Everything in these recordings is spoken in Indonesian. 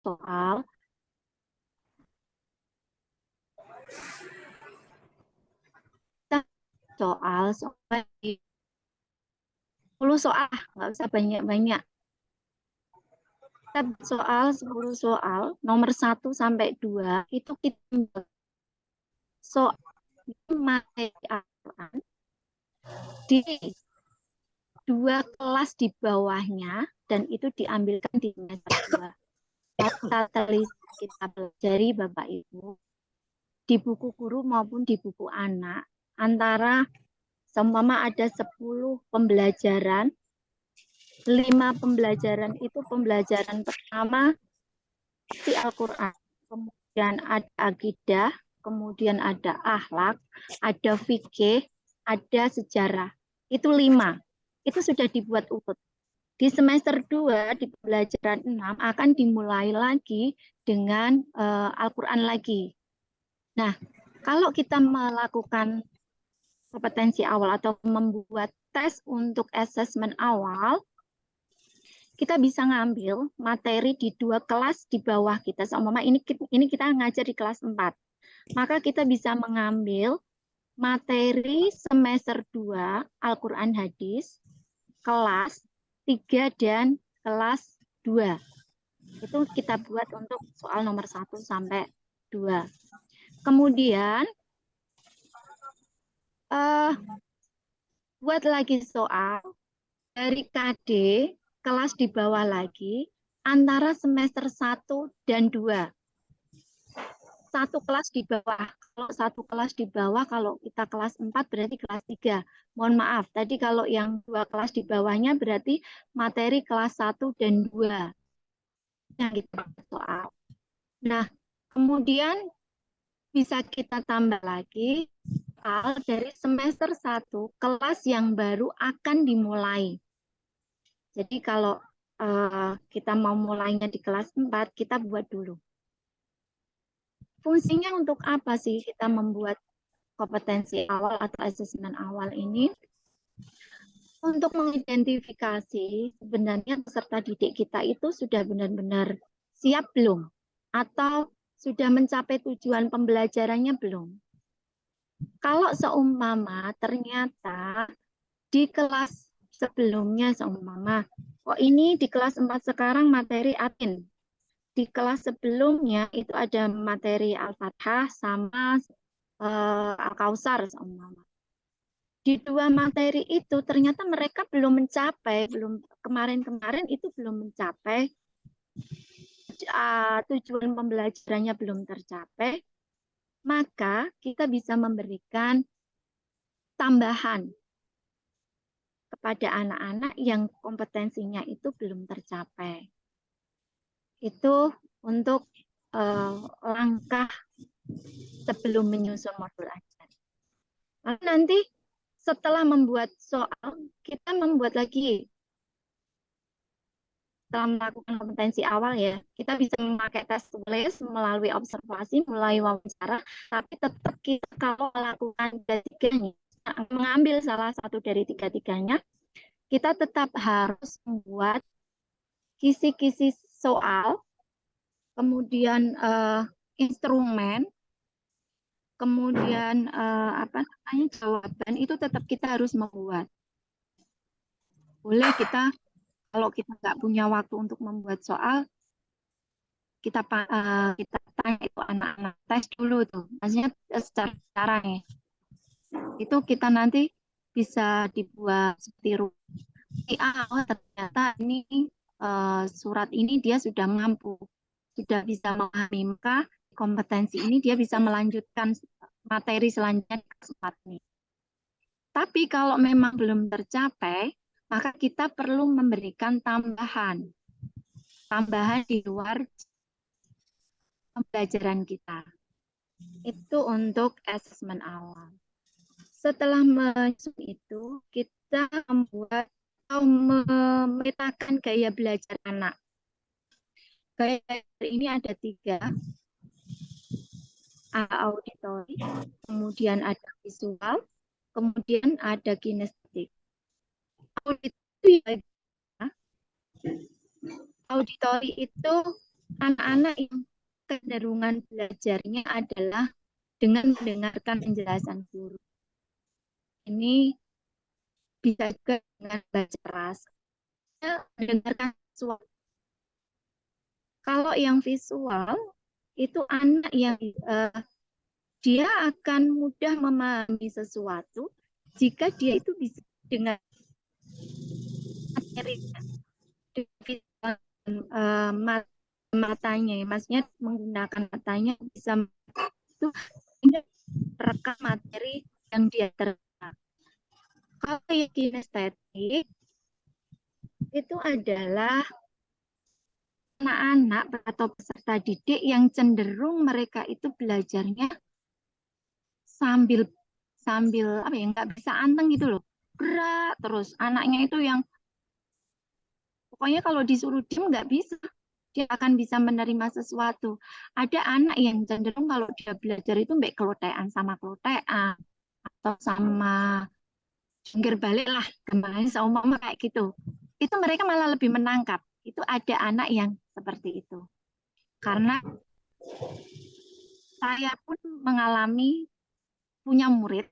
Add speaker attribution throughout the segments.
Speaker 1: soal. Soal 10 soal, nggak usah banyak-banyak. Kita soal 10 soal, nomor 1 sampai 2 itu kita soal materi Al-Quran di 2 kelas di bawahnya, dan itu diambilkan di semester 2. Kita telisik, kita pelajari Bapak Ibu di buku guru maupun di buku anak, antara seumpama ada 10 pembelajaran, 5 pembelajaran itu pembelajaran pertama si Al-Quran, kemudian ada akidah, kemudian ada akhlak, ada fikih, ada sejarah. Itu 5. Itu sudah dibuat urut. Di semester 2, di pembelajaran 6 akan dimulai lagi dengan Al-Quran lagi. Nah, kalau kita melakukan kompetensi awal atau membuat tes untuk asesmen awal, kita bisa ngambil materi di 2 kelas di bawah kita. Seumpama ini kita ngajar di kelas 4. Maka kita bisa mengambil materi semester 2 Al-Quran Hadis, kelas 3 dan kelas 2. Itu kita buat untuk soal nomor 1 sampai 2. Kemudian buat lagi soal dari KD kelas di bawah lagi antara semester 1 dan 2. 1 kelas di bawah. Kalau 1 kelas di bawah, kalau kita kelas 4 berarti kelas 3. Mohon maaf, tadi kalau yang 2 kelas di bawahnya berarti materi kelas 1 dan 2. Yang kita soal. Nah, kemudian bisa kita tambah lagi soal dari semester 1, kelas yang baru akan dimulai. Jadi kalau kita mau mulainya di kelas 4, kita buat dulu. Fungsinya untuk apa sih kita membuat kompetensi awal atau asesmen awal ini? Untuk mengidentifikasi sebenarnya peserta didik kita itu sudah benar-benar siap belum? Atau sudah mencapai tujuan pembelajarannya belum? Kalau seumpama ternyata di kelas sebelumnya seumpama, kok ini di kelas 4 sekarang materi admin. Di kelas sebelumnya itu ada materi Al-Fatihah sama Al-Kausar seumpama. Di 2 materi itu ternyata mereka belum mencapai, kemarin-kemarin itu belum mencapai tujuan pembelajarannya belum tercapai, maka kita bisa memberikan tambahan kepada anak-anak yang kompetensinya itu belum tercapai. Itu untuk langkah sebelum menyusun modul ajar. Lalu nanti setelah membuat soal, kita membuat lagi. Setelah melakukan kompetensi awal ya, kita bisa memakai tes tulis melalui observasi, melalui wawancara, tapi tetap kita kalau melakukan tiga-tiganya, mengambil salah satu dari tiga-tiganya, kita tetap harus membuat kisi-kisi soal, kemudian instrumen, kemudian jawaban itu tetap kita harus membuat. Boleh kita kalau kita nggak punya waktu untuk membuat soal, kita tanya itu anak-anak tes dulu tuh, maksudnya secara nih. Itu kita nanti bisa dibuat seperti ternyata ini surat ini dia sudah mampu, sudah bisa memahami, maka kompetensi ini dia bisa melanjutkan materi selanjutnya di kelas 4 ini. Tapi kalau memang belum tercapai, maka kita perlu memberikan tambahan di luar pembelajaran kita. Itu untuk asesmen awal. Setelah menyusun itu, kita membuat atau memetakan gaya belajar anak. Gaya belajar ini ada 3. Auditori, kemudian ada visual, kemudian ada kinestetik. Auditori itu anak-anak yang kecenderungan belajarnya adalah dengan mendengarkan penjelasan guru. Ini bisa juga dengan baca keras. Mendengarkan suara. Kalau yang visual, itu anak yang dia akan mudah memahami sesuatu jika dia itu bisa dengan materinya, dengan matanya, maksudnya menggunakan matanya bisa itu merekam materi yang dia terima. Kalau yang kinestetik itu adalah anak-anak atau peserta didik yang cenderung mereka itu belajarnya sambil sambil apa ya, nggak bisa anteng gitu loh, gerak terus. Anaknya itu yang pokoknya kalau disuruh diem nggak bisa, dia akan bisa menerima sesuatu. Ada anak yang cenderung kalau dia belajar itu mbak kelotean sama kelotean atau sama jungkir balik lah, kemarin seumpama kayak gitu. Itu mereka malah lebih menangkap. Itu ada anak yang seperti itu. Karena saya pun mengalami punya murid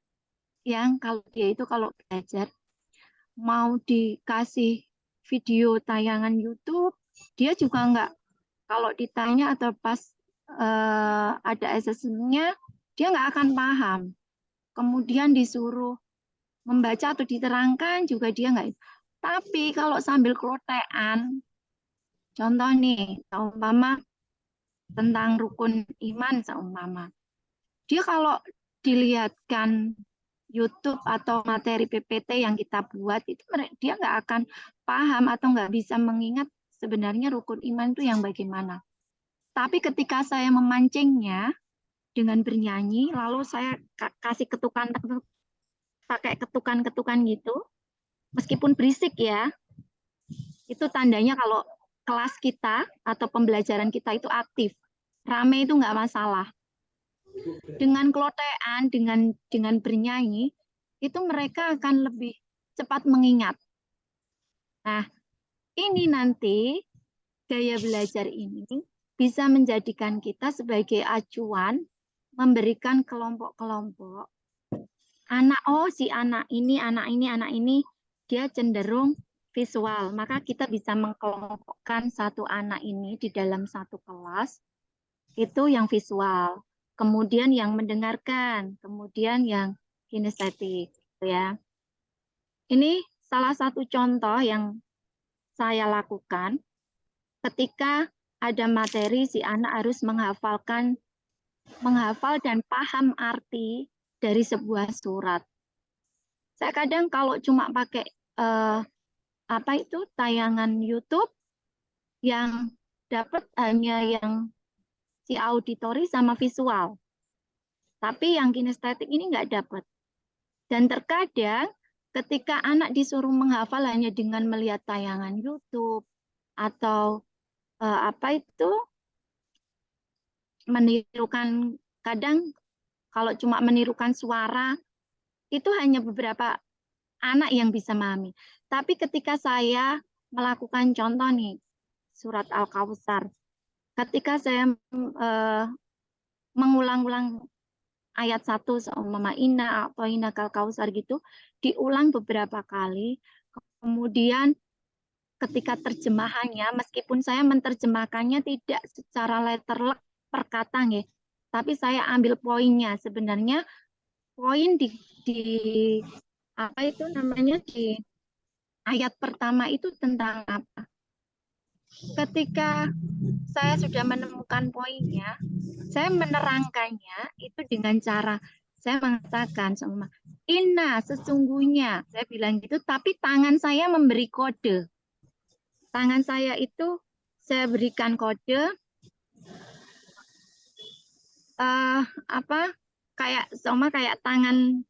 Speaker 1: yang kalau dia itu kalau belajar mau dikasih video tayangan YouTube, dia juga nggak, kalau ditanya atau pas ada assessment-nya, dia nggak akan paham. Kemudian disuruh membaca atau diterangkan juga dia nggak. Tapi kalau sambil kelotean, contoh nih, seumpama tentang rukun iman seumpama, dia kalau dilihatkan YouTube atau materi PPT yang kita buat itu dia nggak akan paham atau nggak bisa mengingat sebenarnya rukun iman itu yang bagaimana. Tapi ketika saya memancingnya dengan bernyanyi, lalu saya kasih ketukan pakai ketukan-ketukan gitu, meskipun berisik ya, itu tandanya kalau kelas kita atau pembelajaran kita itu aktif, rame itu nggak masalah. Dengan kelotean, dengan bernyanyi, itu mereka akan lebih cepat mengingat. Nah, ini nanti gaya belajar ini bisa menjadikan kita sebagai acuan memberikan kelompok-kelompok anak, oh si anak ini dia cenderung visual, maka kita bisa mengkelompokkan satu anak ini di dalam satu kelas itu yang visual, kemudian yang mendengarkan, kemudian yang kinestetik, ya. Ini salah satu contoh yang saya lakukan ketika ada materi si anak harus menghafal dan paham arti dari sebuah surat. Saya kadang kalau cuma pakai apa itu tayangan YouTube yang dapat hanya yang si auditori sama visual. Tapi yang kinestetik ini nggak dapat. Dan terkadang ketika anak disuruh menghafal hanya dengan melihat tayangan YouTube atau apa itu menirukan, kadang kalau cuma menirukan suara itu hanya beberapa anak yang bisa memahami. Tapi ketika saya melakukan contoh nih surat Al-Kautsar, ketika saya mengulang-ulang ayat 1 seumpama inna atau inna kal kausar gitu, diulang beberapa kali. Kemudian ketika terjemahannya, meskipun saya menerjemahkannya tidak secara letterlek per kata ya, tapi saya ambil poinnya. Sebenarnya poin di apa itu namanya di ayat pertama itu tentang apa? Ketika saya sudah menemukan poinnya, saya menerangkannya itu dengan cara saya mengatakan sama Inna sesungguhnya, saya bilang gitu, tapi tangan saya memberi kode. Tangan saya itu saya berikan kode apa kayak sama kayak tangan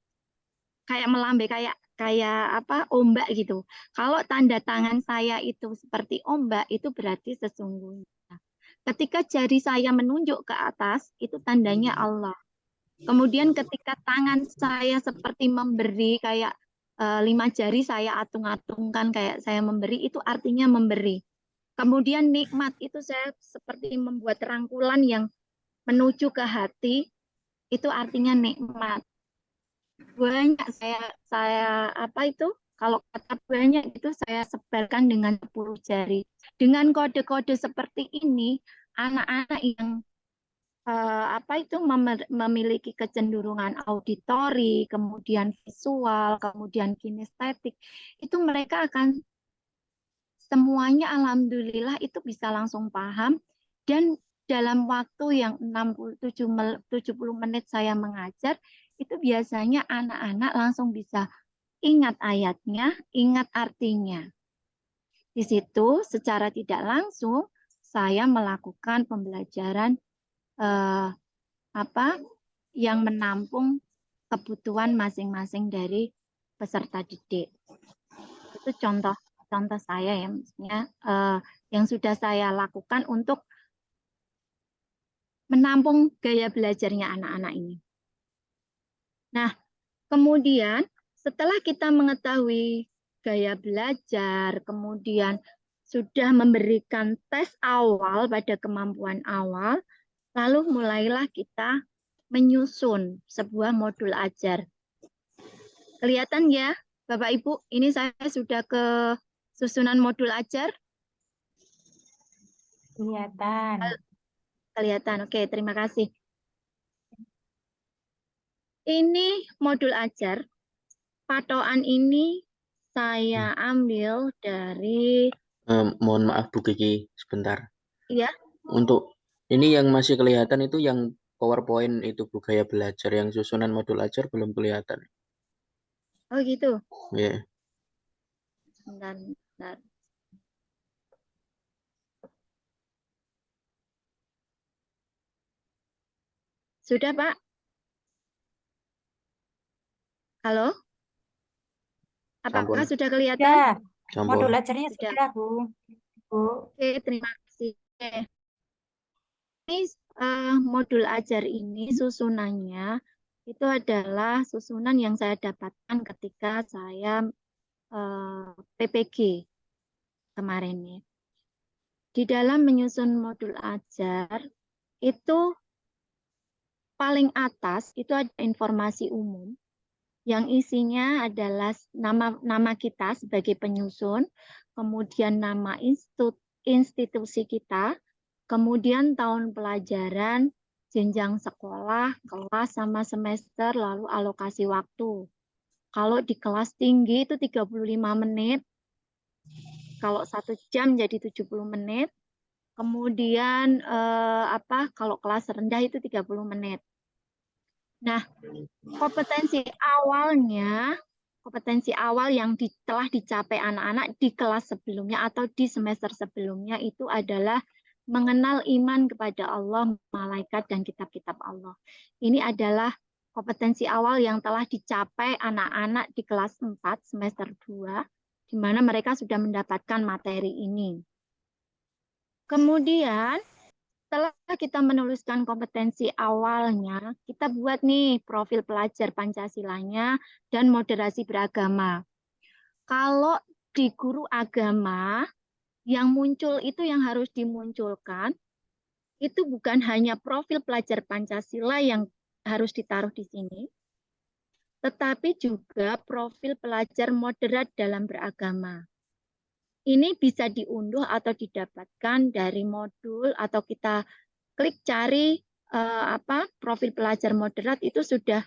Speaker 1: kayak melambai kayak apa ombak gitu. Kalau tanda tangan saya itu seperti ombak itu berarti sesungguhnya. Ketika jari saya menunjuk ke atas itu tandanya Allah. Kemudian ketika tangan saya seperti memberi kayak 5 jari saya atung-atungkan kayak saya memberi itu artinya memberi. Kemudian nikmat itu saya seperti membuat rangkulan yang menuju ke hati, itu artinya nikmat. Banyak saya apa itu? Kalau kata banyak itu saya sebarkan dengan 10 jari. Dengan kode-kode seperti ini, anak-anak yang apa itu memiliki kecenderungan auditori, kemudian visual, kemudian kinestetik, itu mereka akan semuanya alhamdulillah itu bisa langsung paham, dan dalam waktu yang 70 menit saya mengajar, itu biasanya anak-anak langsung bisa ingat ayatnya, ingat artinya. Di situ secara tidak langsung saya melakukan pembelajaran apa yang menampung kebutuhan masing-masing dari peserta didik. Itu contoh saya ya, maksudnya yang sudah saya lakukan untuk menampung gaya belajarnya anak-anak ini. Nah, kemudian setelah kita mengetahui gaya belajar, kemudian sudah memberikan tes awal pada kemampuan awal, lalu mulailah kita menyusun sebuah modul ajar. Kelihatan ya, Bapak Ibu, ini saya sudah ke susunan modul ajar.
Speaker 2: Kelihatan.
Speaker 1: Kelihatan, oke, terima kasih. Ini modul ajar. Patokan ini saya ambil dari...
Speaker 3: Mohon maaf Bu Kiki, sebentar.
Speaker 1: Iya.
Speaker 3: Untuk ini yang masih kelihatan itu yang PowerPoint itu Bu, gaya belajar. Yang susunan modul ajar belum kelihatan.
Speaker 1: Oh gitu.
Speaker 3: Iya.
Speaker 1: Bentar. Sudah, Pak? Halo? Apakah
Speaker 3: Sampun.
Speaker 1: sudah kelihatan?
Speaker 2: Ya,
Speaker 3: Sampun.
Speaker 2: modul ajarnya sudah, Bu.
Speaker 1: Oke, terima kasih. Ini modul ajar ini susunannya itu adalah susunan yang saya dapatkan ketika saya PPG kemarin nih. Di dalam menyusun modul ajar itu paling atas itu ada informasi umum yang isinya adalah nama kita sebagai penyusun, kemudian nama institusi kita, kemudian tahun pelajaran, jenjang sekolah, kelas sama semester, lalu alokasi waktu. Kalau di kelas tinggi itu 35 menit, kalau 1 jam jadi 70 menit, kemudian kalau kelas rendah itu 30 menit. Nah, kompetensi awal yang telah dicapai anak-anak di kelas sebelumnya atau di semester sebelumnya itu adalah mengenal iman kepada Allah, malaikat, dan kitab-kitab Allah. Ini adalah kompetensi awal yang telah dicapai anak-anak di kelas 4 semester 2, di mana mereka sudah mendapatkan materi ini. Kemudian, setelah kita menuliskan kompetensi awalnya, kita buat nih profil pelajar Pancasilanya dan moderasi beragama. Kalau di guru agama, yang muncul itu yang harus dimunculkan, itu bukan hanya profil pelajar Pancasila yang harus ditaruh di sini, tetapi juga profil pelajar moderat dalam beragama. Ini bisa diunduh atau didapatkan dari modul atau kita klik cari profil pelajar moderat itu sudah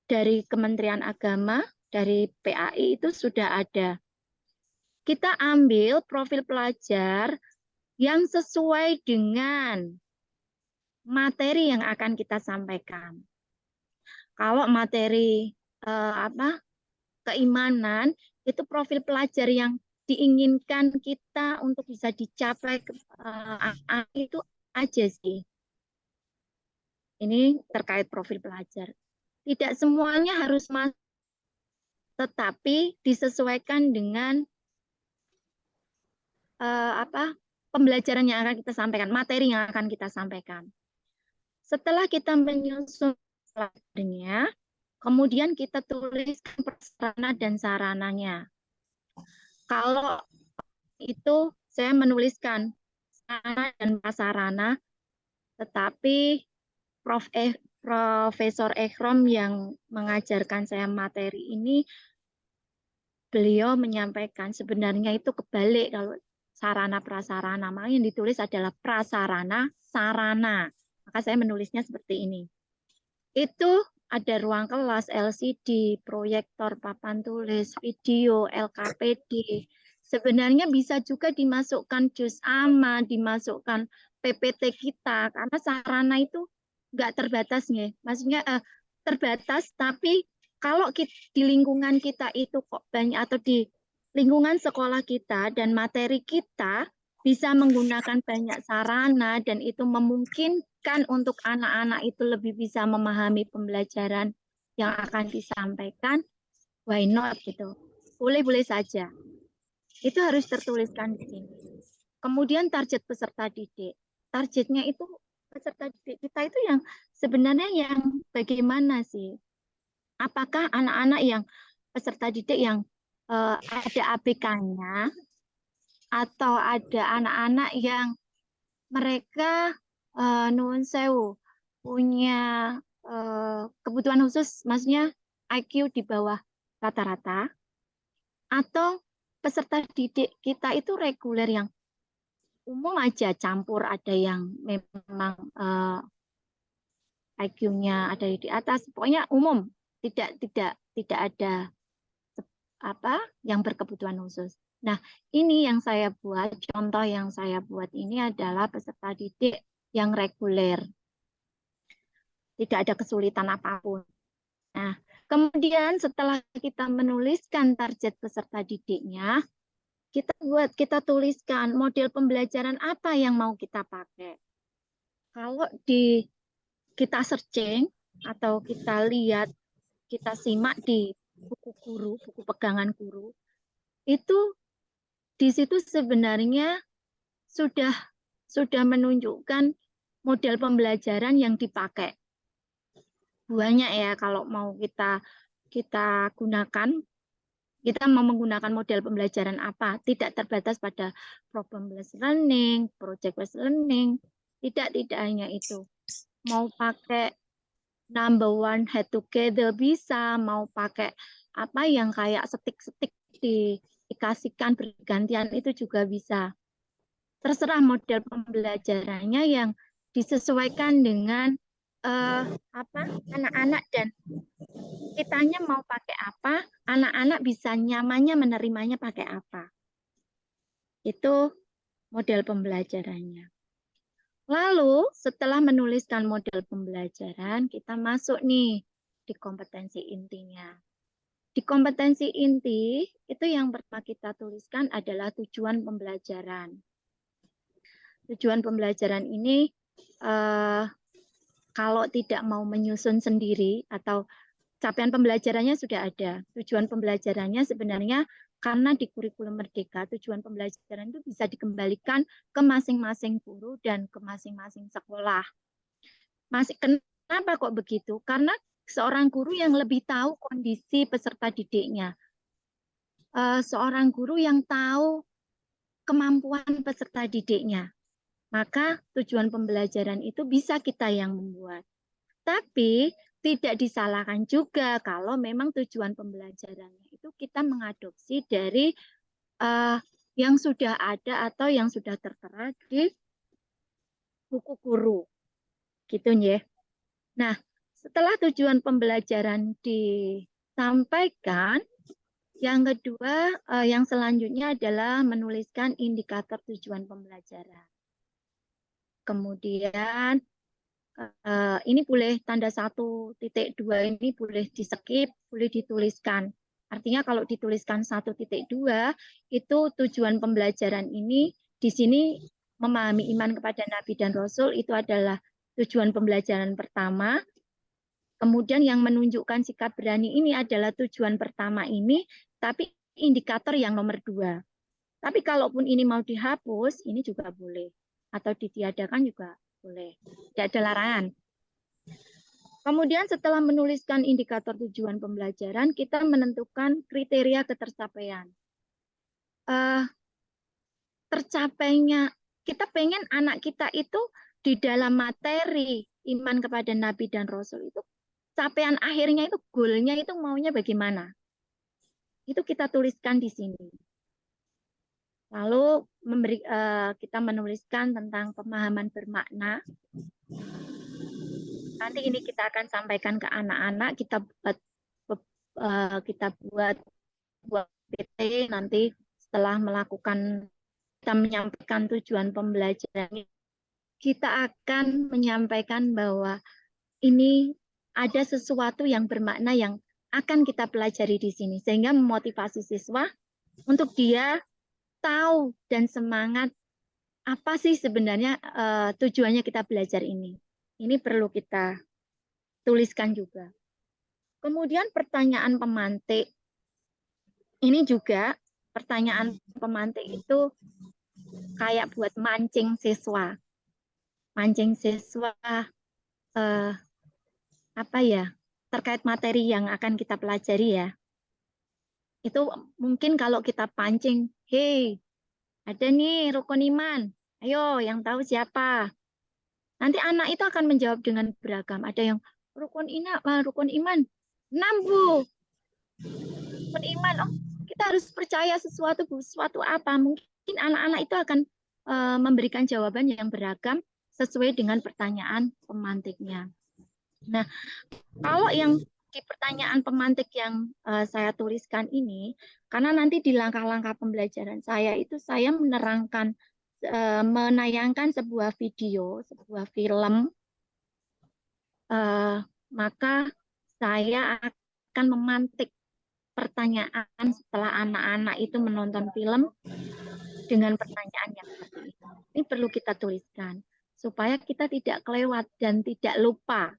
Speaker 1: dari Kementerian Agama, dari PAI itu sudah ada. Kita ambil profil pelajar yang sesuai dengan materi yang akan kita sampaikan. Kalau materi keimanan itu profil pelajar yang diinginkan kita untuk bisa dicapai itu aja sih. Ini terkait profil pelajar. Tidak semuanya harus masuk, tetapi disesuaikan dengan pembelajaran yang akan kita sampaikan, materi yang akan kita sampaikan. Setelah kita menyusun pelajarnya, kemudian kita tuliskan prasarana dan sarananya. Kalau itu saya menuliskan sarana dan prasarana, tetapi Profesor Ekrom yang mengajarkan saya materi ini, beliau menyampaikan sebenarnya itu kebalik kalau sarana prasarana. Maka yang ditulis adalah prasarana sarana. Maka saya menulisnya seperti ini. Itu ada ruang kelas, LCD, proyektor, papan tulis, video, LKPD. Sebenarnya bisa juga dimasukkan juz amma, dimasukkan PPT kita, karena sarana itu nggak terbatas nih. Maksudnya terbatas, tapi kalau di lingkungan kita itu kok banyak, atau di lingkungan sekolah kita dan materi kita bisa menggunakan banyak sarana, dan itu memungkinkan untuk anak-anak itu lebih bisa memahami pembelajaran yang akan disampaikan, why not gitu. Boleh-boleh saja. Itu harus tertuliskan di sini. Kemudian target peserta didik. Targetnya itu peserta didik kita itu yang sebenarnya yang bagaimana sih? Apakah anak-anak yang peserta didik yang ada ABK-nya, atau ada anak-anak yang mereka nuwun sewu punya kebutuhan khusus, maksudnya IQ di bawah rata-rata, atau peserta didik kita itu reguler yang umum aja, campur, ada yang memang IQ-nya ada di atas, pokoknya umum, tidak ada apa yang berkebutuhan khusus. Nah, ini yang saya buat, contoh yang saya buat ini adalah peserta didik yang reguler. Tidak ada kesulitan apapun. Nah, kemudian setelah kita menuliskan target peserta didiknya, kita tuliskan model pembelajaran apa yang mau kita pakai. Kalau kita searching atau kita lihat, kita simak di buku guru, buku pegangan guru, itu di situ sebenarnya sudah menunjukkan model pembelajaran yang dipakai. Banyak ya kalau mau kita gunakan, kita mau menggunakan model pembelajaran apa, tidak terbatas pada problem-based learning, project-based learning, tidak hanya itu. Mau pakai number one head together bisa, mau pakai apa yang kayak setik-setik dikasihkan bergantian itu juga bisa. Terserah model pembelajarannya yang disesuaikan dengan anak-anak dan kitanya mau pakai apa, anak-anak bisa nyamannya menerimanya pakai apa. Itu model pembelajarannya. Lalu setelah menuliskan model pembelajaran, kita masuk nih di kompetensi intinya. Di kompetensi inti, itu yang pertama kita tuliskan adalah tujuan pembelajaran. Tujuan pembelajaran ini kalau tidak mau menyusun sendiri atau capaian pembelajarannya sudah ada. Tujuan pembelajarannya sebenarnya karena di kurikulum Merdeka, tujuan pembelajaran itu bisa dikembalikan ke masing-masing guru dan ke masing-masing sekolah. Kenapa kok begitu? Karena seorang guru yang lebih tahu kondisi peserta didiknya. Seorang guru yang tahu kemampuan peserta didiknya. Maka tujuan pembelajaran itu bisa kita yang membuat. Tapi tidak disalahkan juga kalau memang tujuan pembelajarannya itu kita mengadopsi dari yang sudah ada atau yang sudah tertera di buku guru. Gitu ya. Nah, setelah tujuan pembelajaran disampaikan, yang kedua, yang selanjutnya adalah menuliskan indikator tujuan pembelajaran. Kemudian ini boleh tanda 1.2 ini boleh di-skip, boleh dituliskan. Artinya kalau dituliskan 1.2 itu tujuan pembelajaran ini di sini memahami iman kepada Nabi dan Rasul itu adalah tujuan pembelajaran pertama. Kemudian yang menunjukkan sikap berani ini adalah tujuan pertama ini, tapi indikator yang nomor 2. Tapi kalaupun ini mau dihapus, ini juga boleh. Atau ditiadakan juga boleh. Tidak ada larangan. Kemudian setelah menuliskan indikator tujuan pembelajaran, kita menentukan kriteria ketercapaian. tercapainya, kita pengen anak kita itu di dalam materi iman kepada Nabi dan Rasul itu, capaian akhirnya itu, goalnya itu maunya bagaimana. Itu kita tuliskan di sini. Lalu kita menuliskan tentang pemahaman bermakna. Nanti ini kita akan sampaikan ke anak-anak, kita buat PT nanti setelah kita menyampaikan tujuan pembelajaran, kita akan menyampaikan bahwa ini ada sesuatu yang bermakna yang akan kita pelajari di sini, sehingga memotivasi siswa untuk dia tahu dan semangat apa sih sebenarnya tujuannya kita belajar ini. Ini perlu kita tuliskan juga. Kemudian pertanyaan pemantik. Ini juga pertanyaan pemantik itu kayak buat mancing siswa. Mancing siswa terkait materi yang akan kita pelajari ya. Itu mungkin kalau kita pancing, hey, ada nih rukun iman. Ayo, yang tahu siapa? Nanti anak itu akan menjawab dengan beragam. Ada yang rukun iman 6, Bu. Rukun iman, kita harus percaya sesuatu, Bu. Sesuatu apa? Mungkin anak-anak itu akan memberikan jawaban yang beragam sesuai dengan pertanyaan pemantiknya. Nah, kalau yang di pertanyaan pemantik yang saya tuliskan ini, karena nanti di langkah-langkah pembelajaran saya itu saya menayangkan sebuah video, sebuah film, maka saya akan memantik pertanyaan setelah anak-anak itu menonton film dengan pertanyaan yang seperti itu. Ini perlu kita tuliskan supaya kita tidak kelewat dan tidak lupa.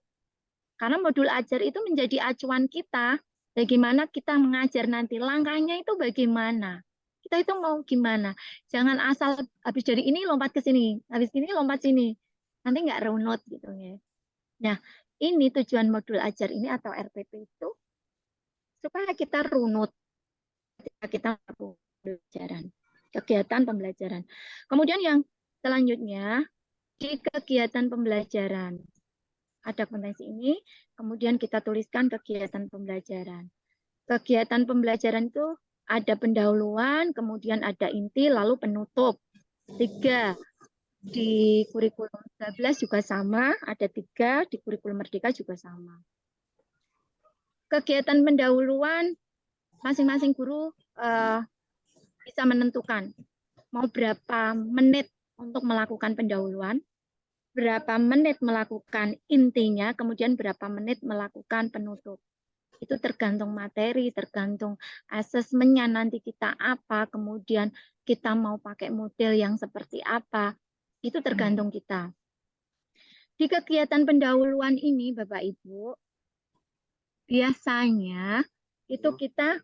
Speaker 1: Karena modul ajar itu menjadi acuan kita, bagaimana kita mengajar nanti, langkahnya itu bagaimana. Kita itu mau gimana. Jangan asal habis dari ini lompat ke sini, habis ini lompat sini. Nanti nggak runut gitu ya. Nah, ini tujuan modul ajar ini atau RPP itu supaya kita runut ketika kita pembelajaran, kegiatan pembelajaran. Kemudian yang selanjutnya di kegiatan pembelajaran. Ada potensi ini, kemudian kita tuliskan kegiatan pembelajaran. Kegiatan pembelajaran itu ada pendahuluan, kemudian ada inti, lalu penutup. 3. Di kurikulum 13 juga sama, ada 3, di kurikulum Merdeka juga sama. Kegiatan pendahuluan, masing-masing guru bisa menentukan mau berapa menit untuk melakukan pendahuluan, berapa menit melakukan intinya, kemudian berapa menit melakukan penutup. Itu tergantung materi, tergantung asesmennya nanti kita apa, kemudian kita mau pakai model yang seperti apa, itu tergantung kita. Di kegiatan pendahuluan ini, Bapak Ibu, biasanya itu kita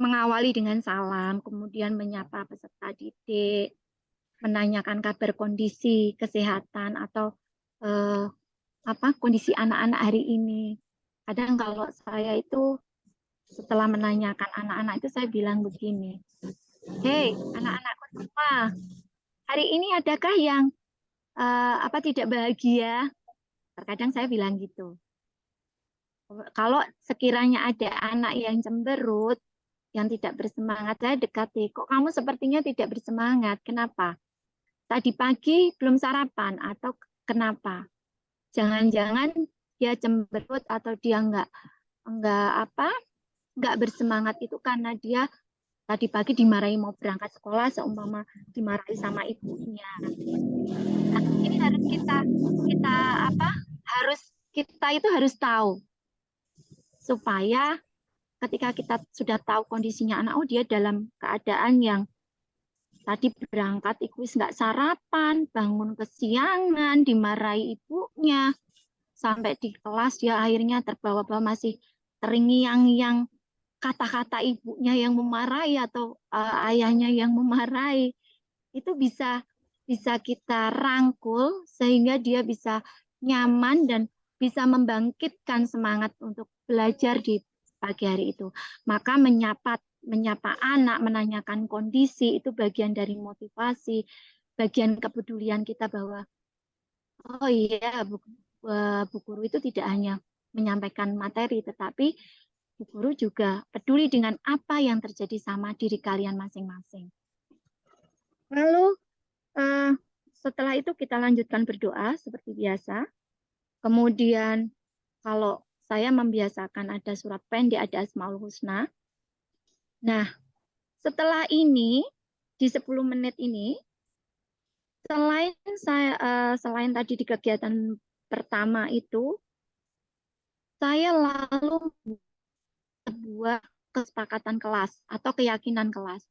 Speaker 1: mengawali dengan salam, kemudian menyapa peserta didik, menanyakan kabar kondisi kesehatan atau kondisi anak-anak hari ini. Kadang kalau saya itu setelah menanyakan anak-anak itu saya bilang begini, hey anak-anakku semua, hari ini adakah yang tidak bahagia? Terkadang saya bilang gitu. Kalau sekiranya ada anak yang cemberut, yang tidak bersemangat, saya dekati, kok kamu sepertinya tidak bersemangat, kenapa? Tadi pagi belum sarapan atau kenapa? Jangan-jangan dia cemberut atau dia nggak bersemangat itu karena dia tadi pagi dimarahi mau berangkat sekolah, seumpama dimarahi sama ibunya. Nah, ini harus kita itu harus tahu supaya ketika kita sudah tahu kondisinya anak, dia dalam keadaan yang tadi berangkat ikut nggak sarapan, bangun kesiangan, dimarahi ibunya, sampai di kelas dia akhirnya terbawa-bawa masih terngiang-ngiang kata-kata ibunya yang memarahi atau ayahnya yang memarahi. Itu bisa kita rangkul sehingga dia bisa nyaman dan bisa membangkitkan semangat untuk belajar di pagi hari itu. Maka menyapa menyapa anak, menanyakan kondisi, itu bagian dari motivasi, bagian kepedulian kita bahwa, oh iya, Bu Guru itu tidak hanya menyampaikan materi, tetapi Bu Guru juga peduli dengan apa yang terjadi sama diri kalian masing-masing. Lalu setelah itu kita lanjutkan berdoa seperti biasa. Kemudian kalau saya membiasakan ada surat pendek, ada Asmaul Husna. Nah, setelah ini, di 10 menit ini, selain tadi di kegiatan pertama itu, saya lalu membuat kesepakatan kelas atau keyakinan kelas.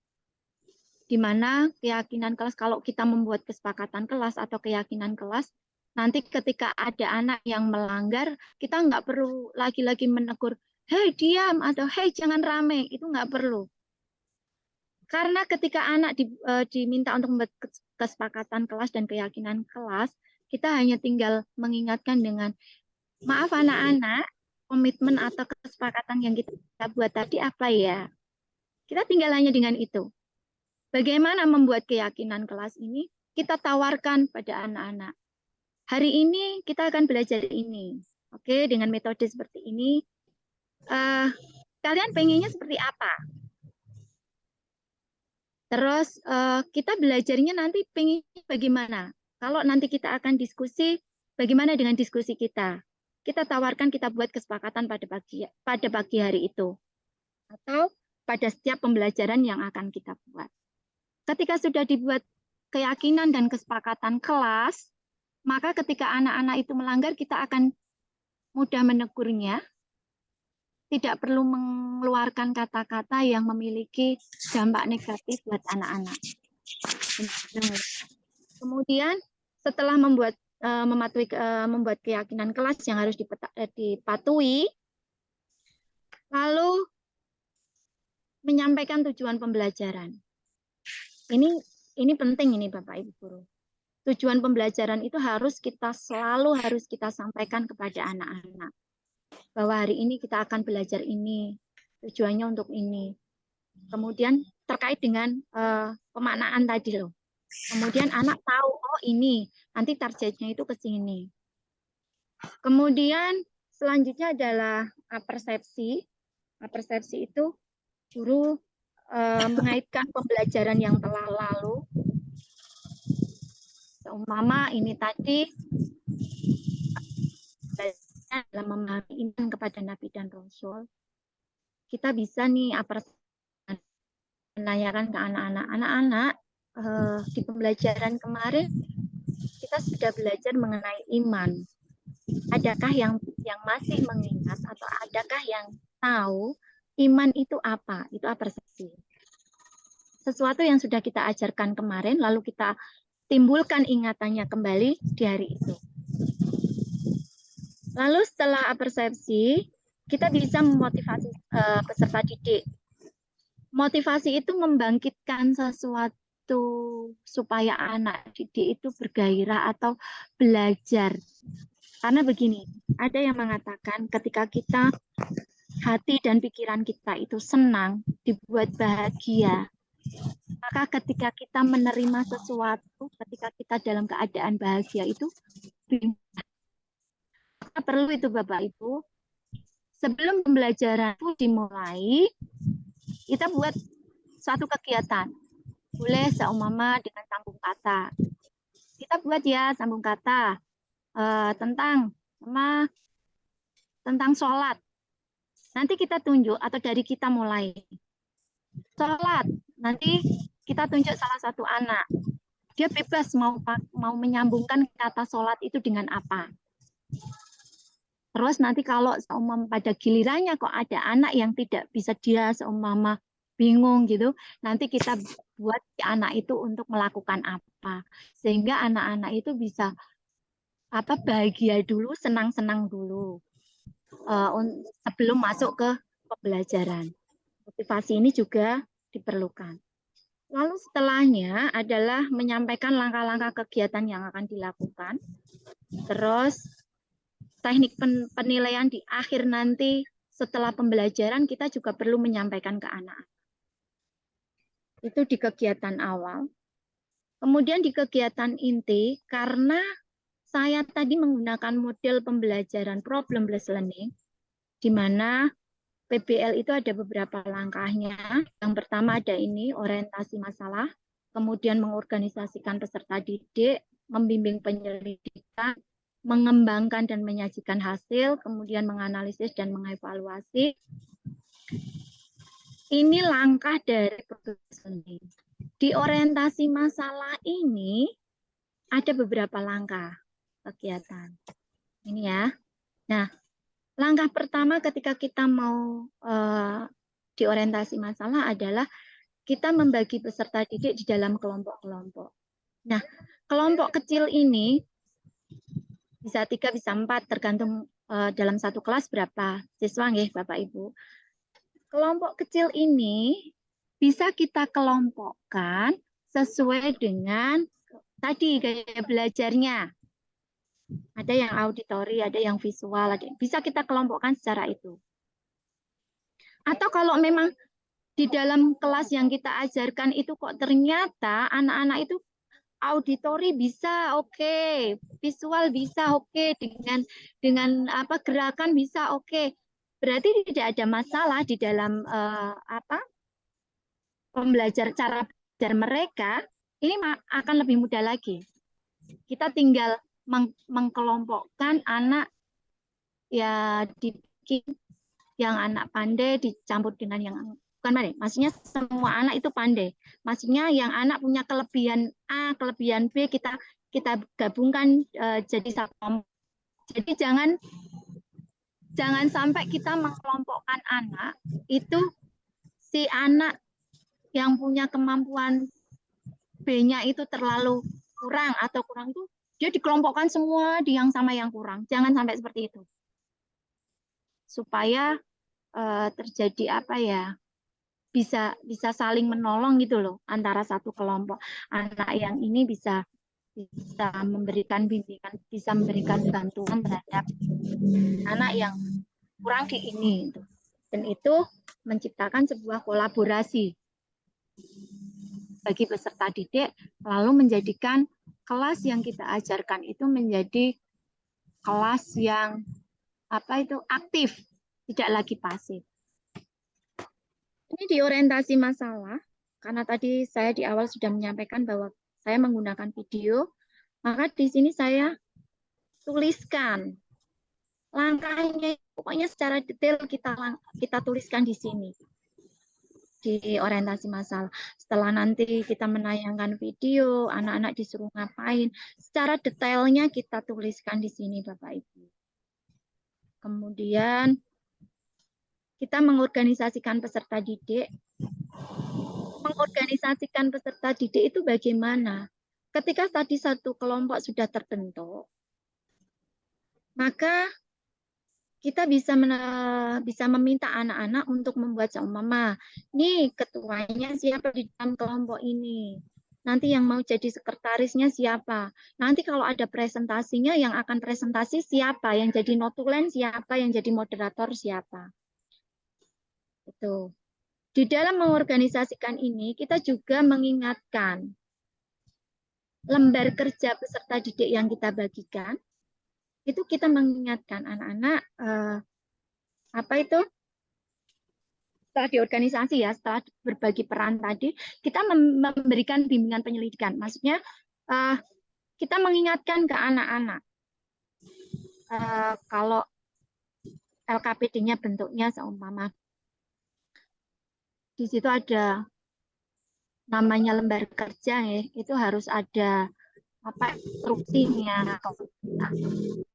Speaker 1: Di mana keyakinan kelas, kalau kita membuat kesepakatan kelas atau keyakinan kelas, nanti ketika ada anak yang melanggar, kita nggak perlu lagi-lagi menegur, hei diam, atau hei jangan rame, itu nggak perlu. Karena ketika anak diminta untuk membuat kesepakatan kelas dan keyakinan kelas, kita hanya tinggal mengingatkan dengan, maaf anak-anak, komitmen atau kesepakatan yang kita buat tadi apa ya? Kita tinggal hanya dengan itu. Bagaimana membuat keyakinan kelas ini? Kita tawarkan pada anak-anak. Hari ini kita akan belajar ini. Oke, dengan metode seperti ini. Kalian pengennya seperti apa? Terus kita belajarnya nanti pengennya bagaimana? Kalau nanti kita akan diskusi, bagaimana dengan diskusi kita? Kita tawarkan, kita buat kesepakatan pada pagi hari itu. Atau pada setiap pembelajaran yang akan kita buat. Ketika sudah dibuat keyakinan dan kesepakatan kelas, maka ketika anak-anak itu melanggar, kita akan mudah menegurnya. Tidak perlu mengeluarkan kata-kata yang memiliki dampak negatif buat anak-anak. Kemudian setelah membuat keyakinan kelas yang harus dipatuhi, lalu menyampaikan tujuan pembelajaran. Ini penting ini Bapak Ibu Guru. Tujuan pembelajaran itu selalu harus kita sampaikan kepada anak-anak. Bahwa hari ini kita akan belajar ini, tujuannya untuk ini. Kemudian terkait dengan pemaknaan tadi loh. Kemudian anak tahu, oh ini, nanti targetnya itu ke sini. Kemudian selanjutnya adalah persepsi. Persepsi itu guru mengaitkan pembelajaran yang telah lalu. Umpama ini tadi dalam memahami iman kepada Nabi dan Rasul, kita bisa nih menanyakan ke anak-anak, di pembelajaran kemarin kita sudah belajar mengenai iman. Adakah yang masih mengingat atau adakah yang tahu iman itu apa? Itu persepsi. Sesuatu yang sudah kita ajarkan kemarin, lalu kita timbulkan ingatannya kembali di hari itu. Lalu setelah persepsi, kita bisa memotivasi peserta didik. Motivasi itu membangkitkan sesuatu supaya anak didik itu bergairah atau belajar. Karena begini, ada yang mengatakan ketika kita hati dan pikiran kita itu senang, dibuat bahagia, maka ketika kita menerima sesuatu, ketika kita dalam keadaan bahagia itu, perlu itu Bapak Ibu, sebelum pembelajaran itu dimulai, kita buat suatu kegiatan. Boleh seumpama dengan sambung kata. Kita buat ya sambung kata tentang sholat. Nanti kita tunjuk atau dari kita mulai. Sholat, nanti kita tunjuk salah satu anak. Dia bebas mau menyambungkan kata sholat itu dengan apa. Terus nanti kalau seumpama pada gilirannya kok ada anak yang tidak bisa, dia seumpama bingung gitu, nanti kita buat si anak itu untuk melakukan apa. Sehingga anak-anak itu bisa bahagia dulu, senang-senang dulu sebelum masuk ke pembelajaran. Motivasi ini juga diperlukan. Lalu setelahnya adalah menyampaikan langkah-langkah kegiatan yang akan dilakukan. Terus teknik penilaian di akhir nanti setelah pembelajaran kita juga perlu menyampaikan ke anak. Itu di kegiatan awal. Kemudian di kegiatan inti, karena saya tadi menggunakan model pembelajaran problem-based learning, di mana PBL itu ada beberapa langkahnya. Yang pertama ada ini, orientasi masalah, kemudian mengorganisasikan peserta didik, membimbing penyelidikan, mengembangkan dan menyajikan hasil, kemudian menganalisis dan mengevaluasi. Ini langkah dari proses learning. Di orientasi masalah ini ada beberapa langkah kegiatan. Ini ya. Nah, langkah pertama ketika kita mau di orientasi masalah adalah kita membagi peserta didik di dalam kelompok-kelompok. Nah, kelompok kecil ini bisa 3, bisa 4, tergantung dalam satu kelas berapa siswa nggih Bapak Ibu. Kelompok kecil ini bisa kita kelompokkan sesuai dengan tadi gaya belajarnya. Ada yang auditori, ada yang visual, bisa kita kelompokkan secara itu. Atau kalau memang di dalam kelas yang kita ajarkan itu kok ternyata anak-anak itu auditori bisa oke, visual bisa oke, dengan apa gerakan bisa oke. Berarti tidak ada masalah di dalam cara belajar mereka, ini akan lebih mudah lagi. Kita tinggal mengkelompokkan anak ya dibikin yang anak pandai dicampur dengan yang bukan pandai. Maksudnya semua anak itu pandai. Maksudnya yang anak punya kelebihan A, kelebihan B kita gabungkan jadi satu. Jadi jangan sampai kita mengelompokkan anak itu si anak yang punya kemampuan B-nya itu terlalu kurang atau kurang itu dia dikelompokkan semua di yang sama yang kurang. Jangan sampai seperti itu. Supaya terjadi apa ya? Bisa saling menolong gitu loh antara satu kelompok. Anak yang ini bisa memberikan bimbingan, bisa memberikan bantuan terhadap anak yang kurang di ini. Dan itu menciptakan sebuah kolaborasi bagi peserta didik, lalu menjadikan kelas yang kita ajarkan itu menjadi kelas yang aktif, tidak lagi pasif. Ini di orientasi masalah, karena tadi saya di awal sudah menyampaikan bahwa saya menggunakan video, maka di sini saya tuliskan langkahnya, pokoknya secara detail kita tuliskan di sini. Di orientasi masalah. Setelah nanti kita menayangkan video, anak-anak disuruh ngapain, secara detailnya kita tuliskan di sini Bapak Ibu. Kemudian kita mengorganisasikan peserta didik. Mengorganisasikan peserta didik itu bagaimana? Ketika tadi satu kelompok sudah terbentuk, maka kita bisa meminta anak-anak untuk membuat seumpama, nih ketuanya siapa di dalam kelompok ini. Nanti yang mau jadi sekretarisnya siapa. Nanti kalau ada presentasinya yang akan presentasi siapa, yang jadi notulen siapa, yang jadi moderator siapa. Itu. Di dalam mengorganisasikan ini, kita juga mengingatkan lembar kerja peserta didik yang kita bagikan, itu kita mengingatkan anak-anak setelah di organisasi ya, setelah berbagi peran tadi, kita memberikan bimbingan penyelidikan. Maksudnya kita mengingatkan ke anak-anak kalau LKPD-nya bentuknya seumpama di situ ada namanya lembar kerja ya, itu harus ada instruksinya.